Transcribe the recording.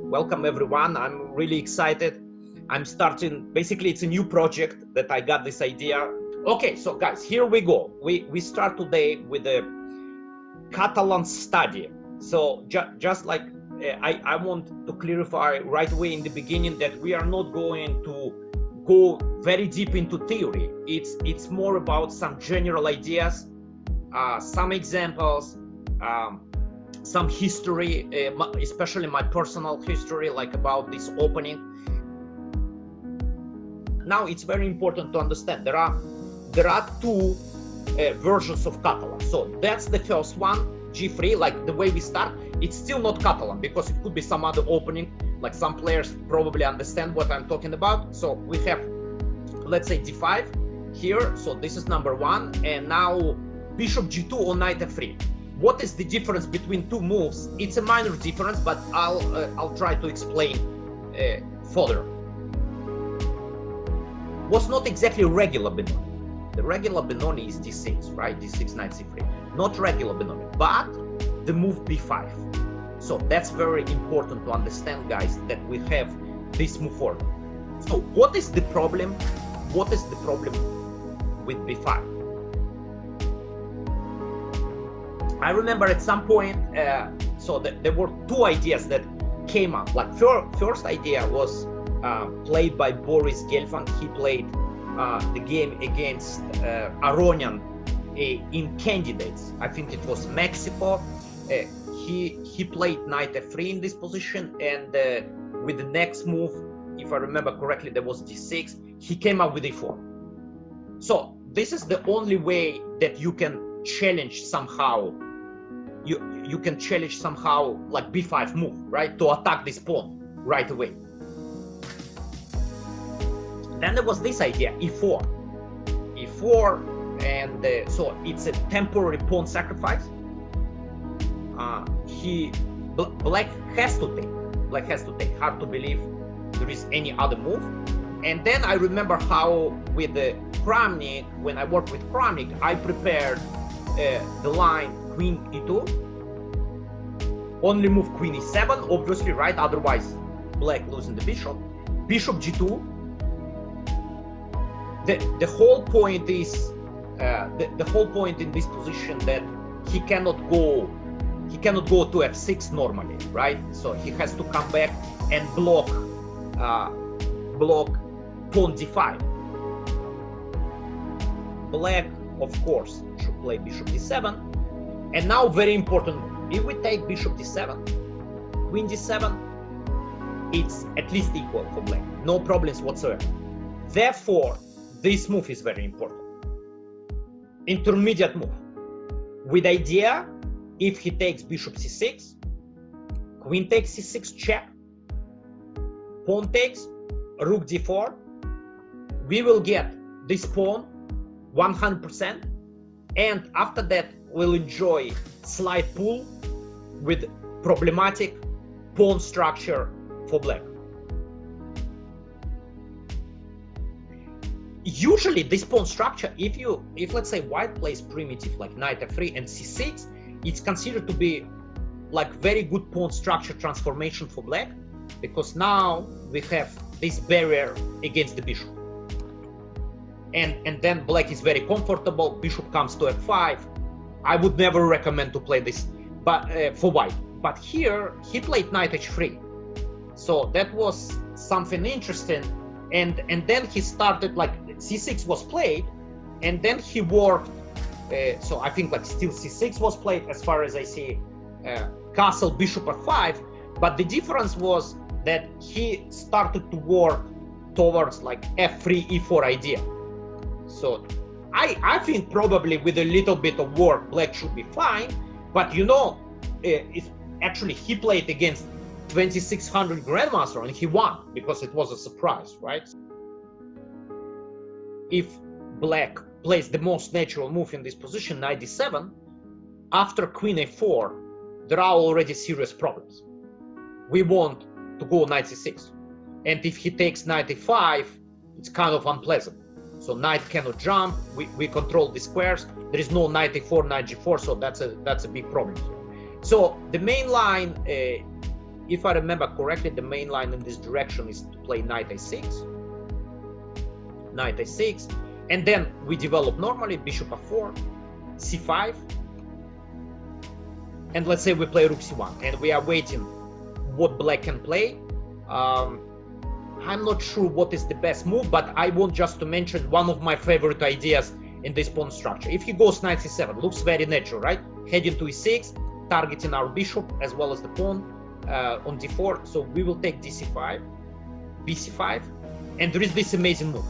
Welcome everyone. I'm really excited. I'm starting, basically it's a new project that I got this idea. Okay, so guys, here we go. We start today with a Catalon study. So just like I want to clarify right away in the beginning that we are not going to go very deep into theory. It's more about some general ideas, some examples, some history, especially my personal history, like about this opening. Now it's very important to understand there are two versions of Catalan. So that's the first one, G3, like the way we start. It's still not Catalan because it could be some other opening, like some players probably understand what I'm talking about. So we have, let's say, D5 here. So this is number one, and now Bishop G2 or Knight F3. What is the difference between two moves? It's a minor difference, but I'll try to explain further. Was not exactly regular Benoni. The regular Benoni is D6, right? D6, Knight C3. Not regular Benoni, but the move B5. So that's very important to understand, guys, that we have this move forward. So what is the problem? What is the problem with B5? I remember at some point, so there were two ideas that came up. Like first idea was played by Boris. He played the game against Aronian in candidates. I think it was Mexico. He played Knight F3 in this position, and with the next move, if I remember correctly, there was D6. He came up with A4. So this is the only way that you can challenge somehow. You can challenge somehow like B5 move, right, to attack this pawn right away. Then there was this idea, E4, and so it's a temporary pawn sacrifice. Black has to take. Hard to believe there is any other move. And then I remember how with the Kramnik, when I worked with Kramnik, I prepared the line Queen E2, only move Queen E7, obviously, right? Otherwise, Black losing the bishop. Bishop G2. The whole point is the whole point in this position that he cannot go to F6 normally, right? So he has to come back and block pawn D5. Black, of course, should play Bishop D7. And now, very important, if we take Bishop D7, Queen D7, it's at least equal for Black. No problems whatsoever. Therefore, this move is very important. Intermediate move. With idea, if he takes Bishop C6, Queen takes C6 check, pawn takes, Rook D4, we will get this pawn 100%, and after that we'll enjoy slight pull with problematic pawn structure for Black. Usually this pawn structure, if let's say White plays primitive like Knight F3 and C6, it's considered to be like very good pawn structure transformation for Black, because now we have this barrier against the bishop. And then Black is very comfortable, bishop comes to F5. I would never recommend to play this but for White. But here he played Knight H3. So that was something interesting. And then he started, like, C6 was played, and then he worked, so I think like still C6 was played as far as I see, castle Bishop F5, but the difference was that he started to work towards like F3 E4 idea. So I think probably with a little bit of work Black should be fine, but you know, it's actually he played against 2600 Grandmaster and he won because it was a surprise, right? If Black plays the most natural move in this position, Knight D7, after Queen A4, there are already serious problems. We want to go Knight C6, and if he takes Knight A5, it's kind of unpleasant. So Knight cannot jump. We control the squares. There is no Knight A4, Knight G4, so that's a big problem here. So the main line if I remember correctly, the main line in this direction is to play knight a6, knight a6, and then we develop normally bishop f4, c5, and let's say we play rook c1, and we are waiting what black can play. I'm not sure what is the best move, but I want just to mention one of my favorite ideas in this pawn structure. If he goes knight c7, looks very natural, right? Heading to e6, targeting our bishop as well as the pawn on d4. So we will take dc5, bc5, and there is this amazing move.